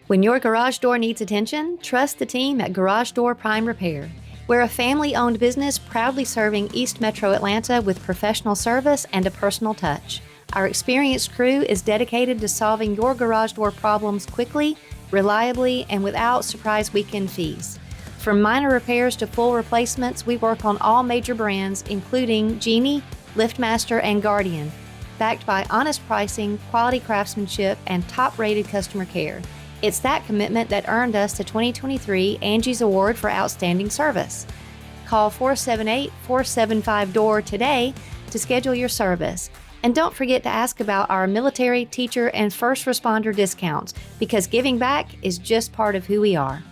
When your garage door needs attention, trust the team at Garage Door Prime Repair. We're a family-owned business proudly serving East Metro Atlanta with professional service and a personal touch. Our experienced crew is dedicated to solving your garage door problems quickly, reliably, and without surprise weekend fees. From minor repairs to full replacements, we work on all major brands, including Genie, LiftMaster, and Guardian, backed by honest pricing, quality craftsmanship, and top-rated customer care. It's that commitment that earned us the 2023 Angie's Award for Outstanding Service. Call 478-475-DOOR today to schedule your service. And don't forget to ask about our military, teacher, and first responder discounts, because giving back is just part of who we are.